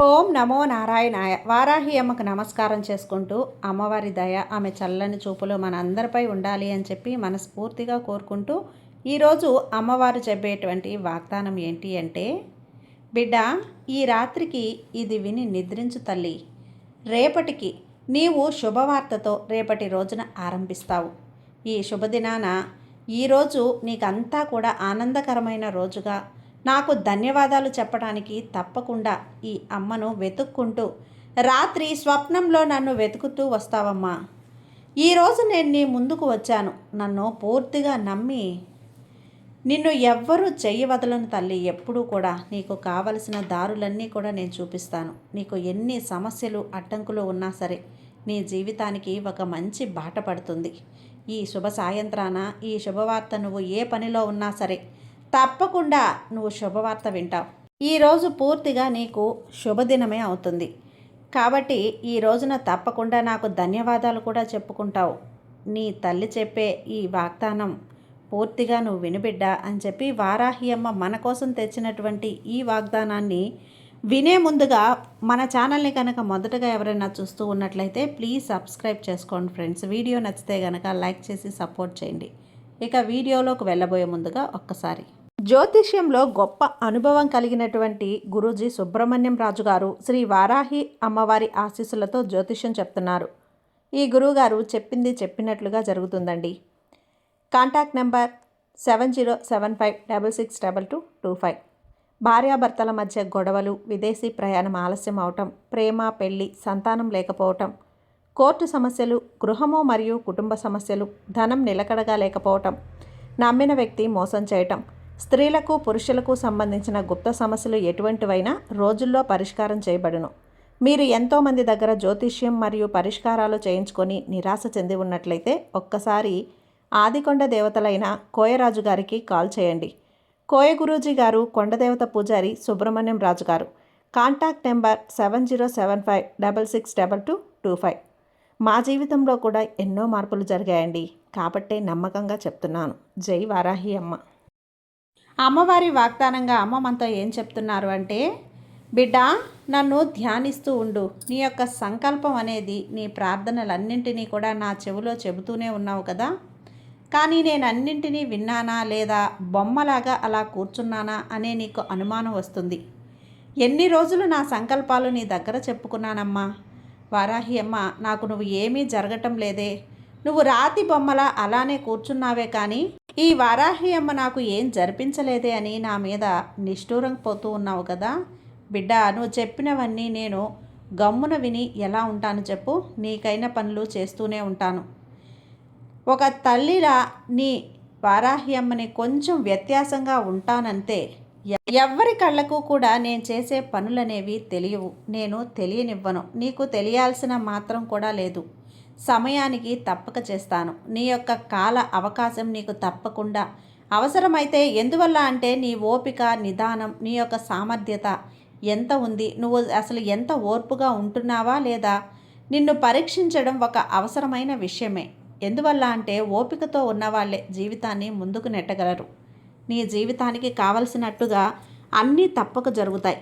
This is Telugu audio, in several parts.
ఓం నమో నారాయణాయ. వారాహి అమ్మకు నమస్కారం చేసుకుంటూ అమ్మవారి దయ ఆమె చల్లని చూపులు మన అందరిపై ఉండాలి అని చెప్పి మనస్ఫూర్తిగా కోరుకుంటూ ఈరోజు అమ్మవారు చెప్పేటువంటి వాగ్దానం ఏంటి అంటే, బిడ్డ, ఈ రాత్రికి ఇది విని నిద్రించు తల్లి. రేపటికి నీవు శుభవార్తతో రేపటి రోజున ఆరంభిస్తావు. ఈ శుభదినాన ఈరోజు నీకంతా కూడా ఆనందకరమైన రోజుగా, నాకు ధన్యవాదాలు చెప్పడానికి తప్పకుండా ఈ అమ్మను వెతుక్కుంటూ రాత్రి స్వప్నంలో నన్ను వెతుకుతూ వస్తావమ్మా. ఈరోజు నేను నీ ముందుకు వచ్చాను. నన్ను పూర్తిగా నమ్మి నిన్ను ఎవ్వరూ చెయ్యి వదలను తల్లి. ఎప్పుడూ కూడా నీకు కావలసిన దారులన్నీ కూడా నేను చూపిస్తాను. నీకు ఎన్ని సమస్యలు అడ్డంకులు ఉన్నా సరే నీ జీవితానికి ఒక మంచి బాట పడుతుంది. ఈ శుభ సాయంత్రాన ఈ శుభవార్త నువ్వు ఏ పనిలో ఉన్నా సరే తప్పకుండా నువ్వు శుభవార్త వింటావు. ఈరోజు పూర్తిగా నీకు శుభదినమే అవుతుంది. కాబట్టి ఈ రోజున తప్పకుండా నాకు ధన్యవాదాలు కూడా చెప్పుకుంటావు. నీ తల్లి చెప్పే ఈ వాగ్దానం పూర్తిగా నువ్వు వినుబిడ్డ అని చెప్పి వారాహి అమ్మ మన కోసం తెచ్చినటువంటి ఈ వాగ్దానాన్ని వినే ముందుగా మన ఛానల్ని కనుక మొదటగా ఎవరైనా చూస్తూ ఉన్నట్లయితే ప్లీజ్ సబ్స్క్రైబ్ చేసుకోండి ఫ్రెండ్స్. వీడియో నచ్చితే కనుక లైక్ చేసి సపోర్ట్ చేయండి. ఇక వీడియోలోకి వెళ్ళబోయే ముందుగా ఒక్కసారి జ్యోతిష్యంలో గొప్ప అనుభవం కలిగినటువంటి గురూజీ సుబ్రహ్మణ్యం రాజు గారు శ్రీ వారాహి అమ్మవారి ఆశీస్సులతో జ్యోతిష్యం చెప్తున్నారు. ఈ గురువుగారు చెప్పింది చెప్పినట్లుగా జరుగుతుందండి. Contact number 7075662225. భార్యాభర్తల మధ్య గొడవలు, విదేశీ ప్రయాణం ఆలస్యం అవటం, ప్రేమ, పెళ్లి, సంతానం లేకపోవటం, కోర్టు సమస్యలు, గృహము మరియు కుటుంబ సమస్యలు, ధనం నిలకడగా లేకపోవటం, నమ్మిన వ్యక్తి మోసం చేయటం, స్త్రీలకు పురుషులకు సంబంధించిన గుప్త సమస్యలు ఎటువంటివైనా రోజుల్లో పరిష్కారం చేయబడును. మీరు ఎంతోమంది దగ్గర జ్యోతిష్యం మరియు పరిష్కారాలు చేయించుకొని నిరాశ చెంది ఉన్నట్లయితే ఒక్కసారి ఆదికొండ దేవతలైన కోయరాజు గారికి కాల్ చేయండి. కోయ గురూజీ గారు కొండదేవత పూజారి సుబ్రహ్మణ్యం రాజు గారు. Contact number 7075662225. మా జీవితంలో కూడా ఎన్నో మార్పులు జరిగాయండి. కాబట్టే నమ్మకంగా చెప్తున్నాను. జై వారాహి అమ్మ. అమ్మవారి వాగ్దానంగా అమ్మ మనతో ఏం చెప్తున్నారు అంటే, బిడ్డ, నన్ను ధ్యానిస్తూ ఉండు. నీ యొక్క సంకల్పం అనేది, నీ ప్రార్థనలన్నింటినీ కూడా నా చెవిలో చెబుతూనే ఉన్నావు కదా. కానీ నేను అన్నింటినీ విన్నానా లేదా బొమ్మలాగా అలా కూర్చున్నానా అనే నీకు అనుమానం వస్తుంది. ఎన్ని రోజులు నా సంకల్పాలు నీ దగ్గర చెప్పుకున్నానమ్మా. వారాహి అమ్మ, నాకు నువ్వు ఏమీ జరగటం లేదే. నువ్వు రాతి బొమ్మలా అలానే కూర్చున్నావే కానీ ఈ వారాహి అమ్మ నాకు ఏం జరిపించలేదే అని నా మీద నిష్ఠూరం పోతూ ఉన్నావు కదా. బిడ్డ, నువ్వు చెప్పినవన్నీ నేను గమ్మున విని ఎలా ఉంటాను చెప్పు. నీకైన పనులు చేస్తూనే ఉంటాను. ఒక తల్లిలా నీ వారాహి అమ్మని కొంచెం వ్యత్యాసంగా ఉంటానంతే. ఎవ్వరి కళ్ళకు కూడా నేను చేసే పనులనేవి తెలియవు. నేను తెలియనివ్వను. నీకు తెలియాల్సిన మాత్రం కూడా లేదు. సమయానికి తప్పక చేస్తాను. నీ యొక్క కాల అవకాశం నీకు తప్పకుండా అవసరమైతే, ఎందువల్ల అంటే నీ ఓపిక, నిదానం, నీ యొక్క సామర్థ్యత ఎంత ఉంది, నువ్వు అసలు ఎంత ఓర్పుగా ఉంటున్నావా లేదా, నిన్ను పరీక్షించడం ఒక అవసరమైన విషయమే. ఎందువల్ల అంటే ఓపికతో ఉన్నవాళ్లే జీవితాన్ని ముందుకు నెట్టగలరు. నీ జీవితానికి కావలసినట్టుగా అన్నీ తప్పక జరుగుతాయి.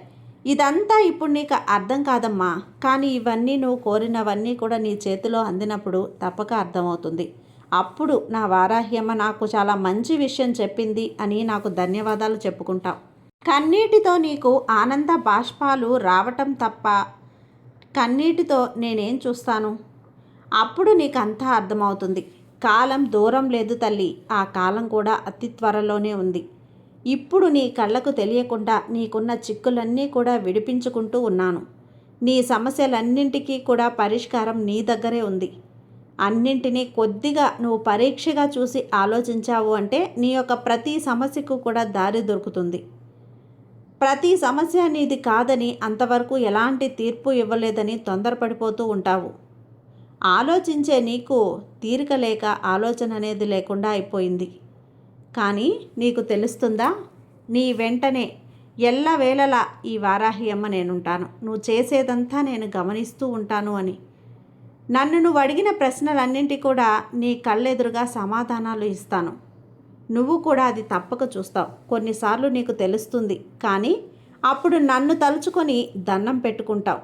ఇదంతా ఇప్పుడు నీకు అర్థం కాదమ్మా. కానీ ఇవన్నీ నువ్వు కోరినవన్నీ కూడా నీ చేతిలో అందినప్పుడు తప్పక అర్థమవుతుంది. అప్పుడు నా వారాహ్యమ్మ నాకు చాలా మంచి విషయం చెప్పింది అని నాకు ధన్యవాదాలు చెప్పుకుంటావు. కన్నీటితో నీకు ఆనంద బాష్పాలు రావటం తప్ప కన్నీటితో నేనేం చూస్తాను? అప్పుడు నీకు అంతా అర్థమవుతుంది. కాలం దూరం లేదు తల్లి. ఆ కాలం కూడా అతి త్వరలోనే ఉంది. ఇప్పుడు నీ కళ్ళకు తెలియకుండా నీకున్న చిక్కులన్నీ కూడా విడిపించుకుంటూ ఉన్నాను. నీ సమస్యలన్నింటికీ కూడా పరిష్కారం నీ దగ్గరే ఉంది. అన్నింటినీ కొద్దిగా నువ్వు పరీక్షగా చూసి ఆలోచించావు అంటే నీ యొక్క ప్రతి సమస్యకు కూడా దారి దొరుకుతుంది. ప్రతి సమస్య నీది కాదని, అంతవరకు ఎలాంటి తీర్పు ఇవ్వలేదని తొందరపడిపోతూ ఉంటావు. ఆలోచించే నీకు తీరిక లేక ఆలోచన అనేది లేకుండా అయిపోయింది. కానీ నీకు తెలుస్తుందా, నీ వెంటనే ఎల్లవేళలా ఈ వారాహి అమ్మ నేనుంటాను. నువ్వు చేసేదంతా నేను గమనిస్తూ ఉంటాను అని. నన్ను నువ్వు అడిగిన ప్రశ్నలన్నింటి కూడా నీ కళ్ళెదురుగా సమాధానాలు ఇస్తాను. నువ్వు కూడా అది తప్పక చూస్తావు. కొన్నిసార్లు నీకు తెలుస్తుంది, కానీ అప్పుడు నన్ను తలుచుకొని దండం పెట్టుకుంటావు.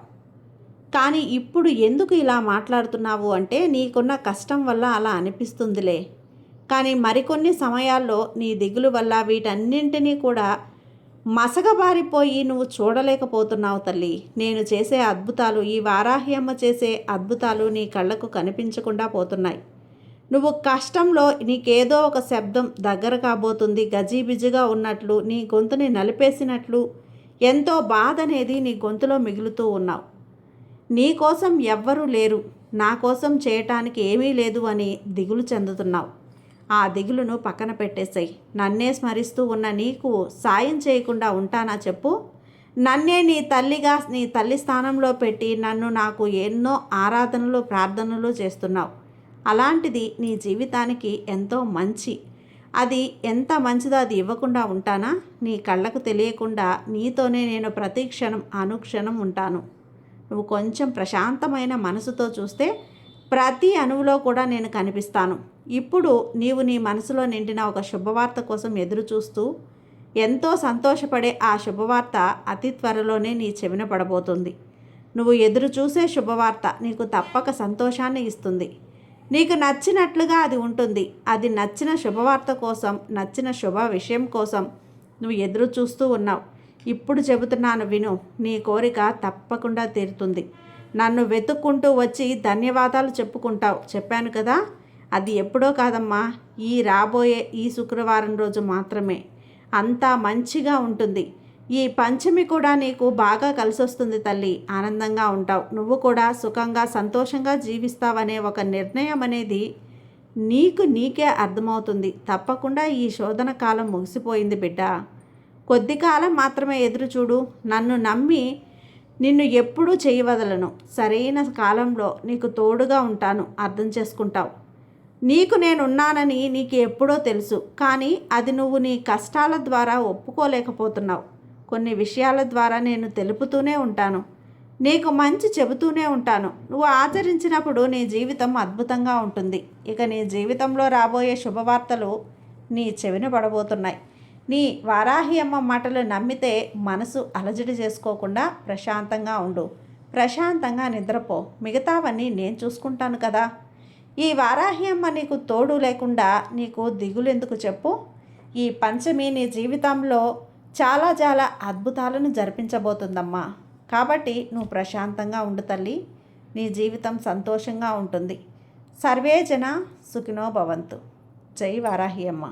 కానీ ఇప్పుడు ఎందుకు ఇలా మాట్లాడుతున్నావు అంటే నీకున్న కష్టం వల్ల అలా అనిపిస్తుందిలే. కానీ మరికొన్ని సమయాల్లో నీ దిగులు వల్ల వీటన్నింటినీ కూడా మసకబారిపోయి నువ్వు చూడలేకపోతున్నావు తల్లి. నేను చేసే అద్భుతాలు, ఈ వారాహి అమ్మ చేసే అద్భుతాలు నీ కళ్ళకు కనిపించకుండా పోతున్నాయి. నువ్వు కష్టంలో నీకేదో ఒక శబ్దం దగ్గర కాబోతుంది, గజీబిజిగా ఉన్నట్లు, నీ గొంతుని నలిపేసినట్లు, ఎంతో బాధ అనేది నీ గొంతులో మిగులుతూ ఉన్నావు. నీ కోసం ఎవ్వరూ లేరు, నా కోసం చేయటానికి ఏమీ లేదు అని దిగులు చెందుతున్నావు. ఆ దిగులును పక్కన పెట్టేసాయి. నన్నే స్మరిస్తూ ఉన్న నీకు సాయం చేయకుండా ఉంటానా చెప్పు? నన్నే నీ తల్లిగా, నీ తల్లి స్థానంలో పెట్టి నన్ను నాకు ఎన్నో ఆరాధనలు, ప్రార్థనలు చేస్తున్నావు. అలాంటిది నీ జీవితానికి ఎంతో మంచి, అది ఎంత మంచిదో అది ఇవ్వకుండా ఉంటానా? నీ కళ్ళకు తెలియకుండా నీతోనే నేను ప్రతి క్షణం అనుక్షణం ఉంటాను. నువ్వు కొంచెం ప్రశాంతమైన మనసుతో చూస్తే ప్రతి అణువులో కూడా నేను కనిపిస్తాను. ఇప్పుడు నీవు నీ మనసులో నిండిన ఒక శుభవార్త కోసం ఎదురు చూస్తూ ఎంతో సంతోషపడే ఆ శుభవార్త అతి త్వరలోనే నీ చెవిన పడబోతుంది. నువ్వు ఎదురు చూసే శుభవార్త నీకు తప్పక సంతోషాన్ని ఇస్తుంది. నీకు నచ్చినట్లుగా అది ఉంటుంది. అది నచ్చిన శుభవార్త కోసం, నచ్చిన శుభ విషయం కోసం నువ్వు ఎదురు చూస్తూ ఉన్నావు. ఇప్పుడు చెబుతున్నాను విను, నీ కోరిక తప్పకుండా తీరుతుంది. నన్ను వెతుక్కుంటూ వచ్చి ధన్యవాదాలు చెప్పుకుంటావు. చెప్పాను కదా, అది ఎప్పుడో కాదమ్మా, ఈ రాబోయే ఈ శుక్రవారం రోజు మాత్రమే. అంతా మంచిగా ఉంటుంది. ఈ పంచమి కూడా నీకు బాగా కలిసొస్తుంది తల్లి. ఆనందంగా ఉంటావు. నువ్వు కూడా సుఖంగా, సంతోషంగా జీవిస్తావనే ఒక నిర్ణయం అనేది నీకే అర్థమవుతుంది. తప్పకుండా ఈ శోధన కాలం ముగిసిపోయింది బిడ్డ. కొద్ది కాలం మాత్రమే ఎదురు చూడు. నన్ను నమ్మి నిన్ను ఎప్పుడూ చేయవదలను. సరైన కాలంలో నీకు తోడుగా ఉంటాను. అర్థం చేసుకుంటావు. నీకు నేనున్నానని నీకు ఎప్పుడో తెలుసు. కానీ అది నువ్వు నీ కష్టాల ద్వారా ఒప్పుకోలేకపోతున్నావు. కొన్ని విషయాల ద్వారా నేను తెలుపుతూనే ఉంటాను. నీకు మంచి చెబుతూనే ఉంటాను. నువ్వు ఆచరించినప్పుడు నీ జీవితం అద్భుతంగా ఉంటుంది. ఇక నీ జీవితంలో రాబోయే శుభవార్తలు నీ చెవిన పడబోతున్నాయి. నీ వారాహి అమ్మ మాటలు నమ్మితే మనసు అలజడి చేసుకోకుండా ప్రశాంతంగా ఉండు. ప్రశాంతంగా నిద్రపో. మిగతావన్నీ నేను చూసుకుంటాను కదా. ఈ వారాహి అమ్మ నీకు తోడు లేకుండా నీకు దిగులు ఎందుకు చెప్పు? ఈ పంచమి నీ జీవితంలో చాలా చాలా అద్భుతాలను జరిపించబోతుందమ్మా. కాబట్టి నువ్వు ప్రశాంతంగా ఉండు తల్లి. నీ జీవితం సంతోషంగా ఉంటుంది. సర్వే జన సుఖినో భవంతు. జై వారాహి అమ్మ.